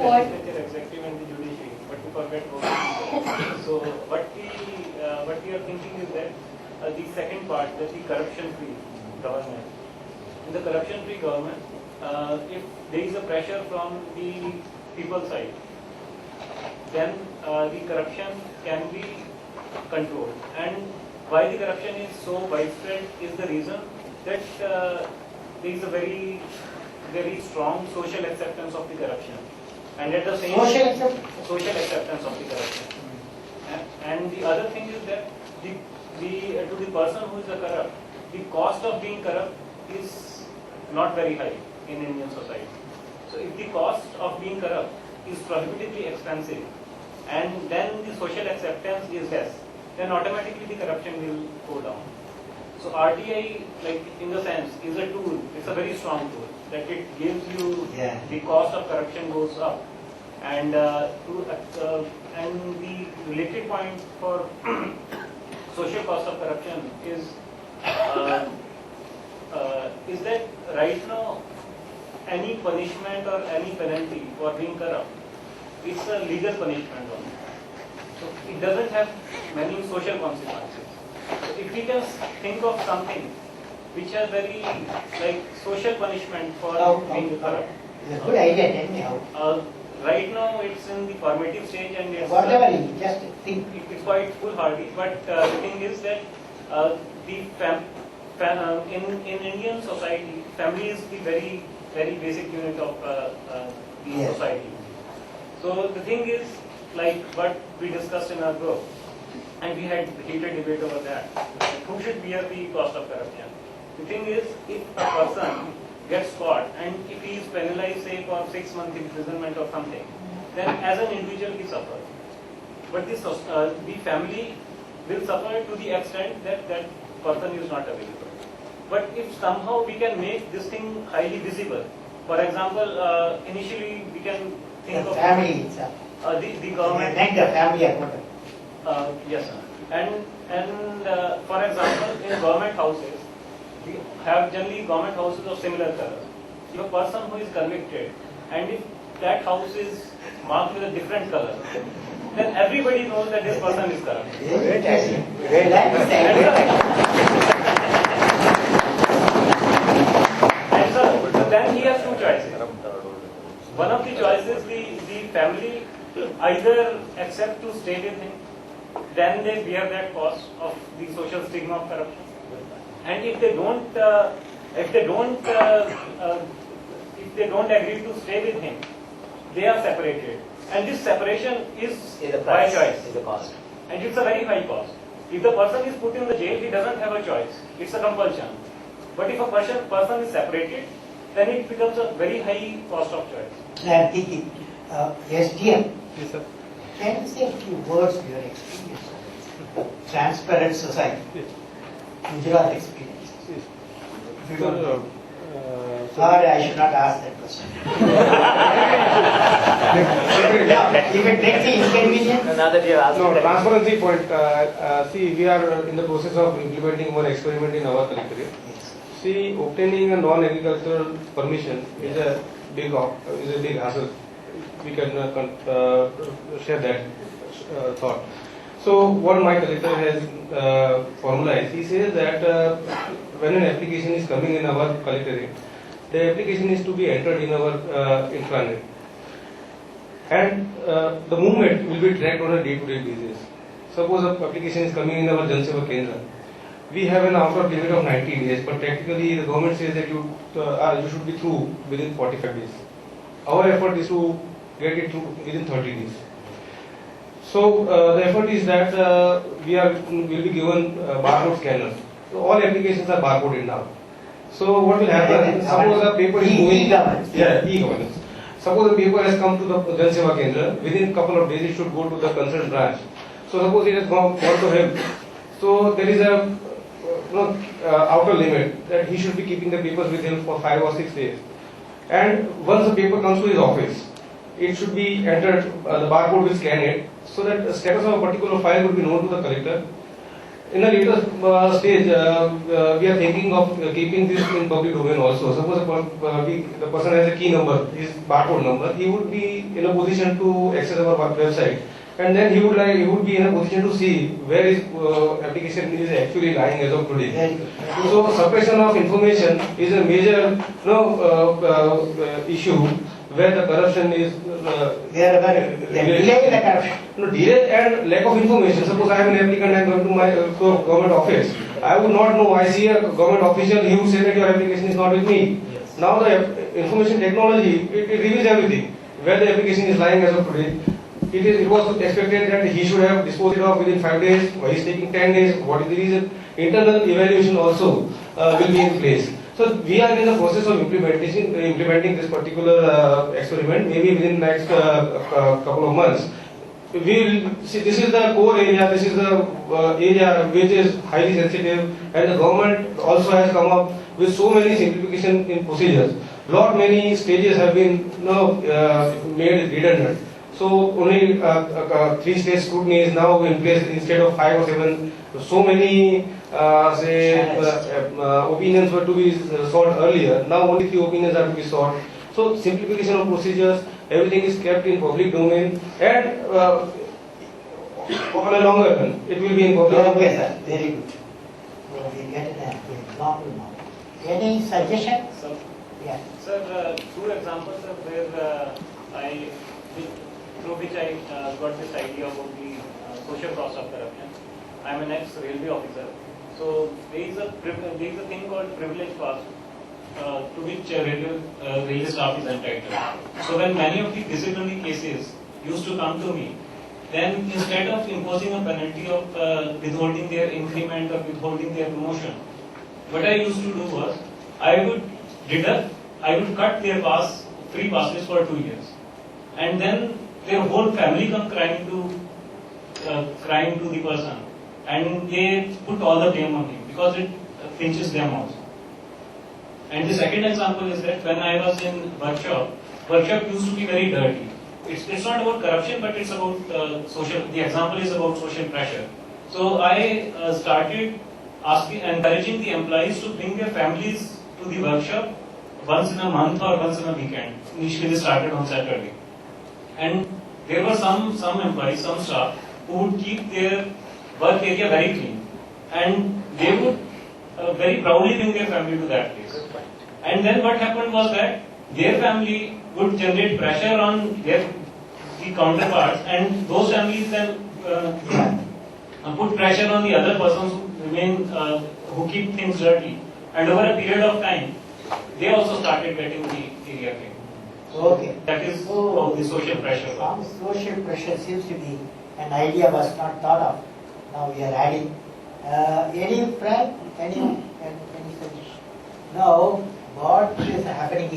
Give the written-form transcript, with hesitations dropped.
what? Legislature, executive and the judiciary, but we forget both. So what we are thinking is that the second part, that the corruption-free government. In the corruption-free government, if there is a pressure from the people side, then the corruption can be controlled. And why the corruption is so widespread is the reason that there is a very, very strong social acceptance of the corruption. And at the same Social acceptance? Social acceptance of the corruption. And the other thing is that to the person who is a corrupt, the cost of being corrupt is not very high in Indian society. So if the cost of being corrupt is prohibitively expensive, and then the social acceptance is less, then automatically the corruption will go down. So RTI, like in the sense, is a tool. It's a very strong tool that it gives you the cost of corruption goes up, and and the related point for social cost of corruption is that right now any punishment or any penalty for being corrupt, it's a legal punishment only. So it doesn't have many social consequences. So if we can think of something which has very like social punishment for being corrupt. It's a good idea, tell me how. Right now it's in the formative stage and it's whatever, just think. It's quite foolhardy. But the thing is that in Indian society, family is the very basic unit of the society. So the thing is, like what we discussed in our group, and we had heated debate over that, who should bear the cost of corruption? The thing is, if a person gets caught and if he is penalized, say for 6 months imprisonment or something, then as an individual he suffers. But the family will suffer to the extent that that person is not available. But if somehow we can make this thing highly visible, for example, initially we can think of family itself. The government. Make the family accountable. Yes, sir. And for example, in government houses, we have generally government houses of similar color. If a person who is convicted, and if that house is marked with a different color, then everybody knows that this person is corrupt. And so then he has two choices. One of the choices, the family either accept to stay with him, then they bear that cost of the social stigma of corruption. And if they don't agree to stay with him, they are separated. And this separation is by choice. Is the cost. And it's a very high cost. If the person is put in the jail, he doesn't have a choice. It's a compulsion. But if a person is separated, then it becomes a very high cost of choice. I am thinking, SDM, Yes, sir. can you say a few words of your experience? Transparent society. Yes. Gujarat experience. Yes. If you don't know. Sorry, I should not ask that question. If it makes you inconvenient. Now that you have asked No, that- transparency point. See, we are in the process of implementing one experiment in our collectorate. See, obtaining a non-agricultural permission is a big hassle. We can share that thought. So, what my collector has formalized, he says that when an application is coming in our collectorate, the application is to be entered in our intranet, and the movement will be tracked on a day-to-day basis. Suppose an application is coming in our Jan Seva Kendra, we have an outer limit of 90 days, but technically the government says that you should be through within 45 days. Our effort is to get it through within 30 days. So the effort is that will be given barcode scanners. So all applications are barcoded now. So what will happen? Suppose a paper is moving. E-governance. Suppose a paper has come to the Jan Seva Kendra, within a couple of days it should go to the concerned branch. So suppose it has gone to him. So there is a outer limit that he should be keeping the papers with him for 5 or 6 days. And once the paper comes to his office, it should be entered, the barcode will scan it, so that the status of a particular file will be known to the collector. In the later stage, we are thinking of keeping this in public domain also. Suppose the person has a key number, his barcode number, he would be in a position to access our website, and then he would be in a position to see where his application is actually lying as of today. Very good. So suppression of information is a major issue where the corruption is Delay the corruption. no, delay and lack of information. Suppose I am an applicant, I am going to my government office. I would not know. I see a government official, he would say that your application is not with me. Yes. Now the information technology, it reveals everything. Where the application is lying as of today. It was expected that he should have disposed it of within 5 days. Why he is taking 10 days? What is the reason? Internal evaluation also will be in place. So we are in the process of implementing this particular experiment. Maybe within the next couple of months, we will see. This is the core area. This is the area which is highly sensitive, and the government also has come up with so many simplification in procedures. Lot many stages have been made redundant. So only 3-stage scrutiny is now in place instead of 5 or 7. So many opinions were to be sought earlier. Now only 3 opinions are to be sought. So simplification of procedures, everything is kept in public domain, and on a longer run, it will be in public domain. Okay, sir. Very good. So we get an example now. Any suggestion? So, Yeah. sir, 2 examples of where through which I got this idea about the social cost of corruption. I am an ex-railway officer. So there is a thing called privilege pass to which railway staff is entitled. So when many of the disciplinary cases used to come to me, then instead of imposing a penalty of withholding their increment or withholding their promotion, what I used to do was I would cut their free passes for 2 years, and then their whole family come crying to the person, and they put all the blame on him because it pinches them also. And the second example is that when I was in workshop used to be very dirty. It's not about corruption, but it's about social. The example is about social pressure. So I started encouraging the employees to bring their families to the workshop once in a month or once in a weekend. Initially, they started on Saturday. And there were some employees, some staff, who would keep their work area very clean, and they would very proudly bring their family to that place. And then what happened was that their family would generate pressure on the counterparts, and those families then put pressure on the other persons who keep things dirty. And over a period of time, they also started getting the area clean. Okay. That is how the social pressure works. Some social pressure seems to be an idea was not thought of. Now we are adding. Any friend? Any suggestion? Now, what is happening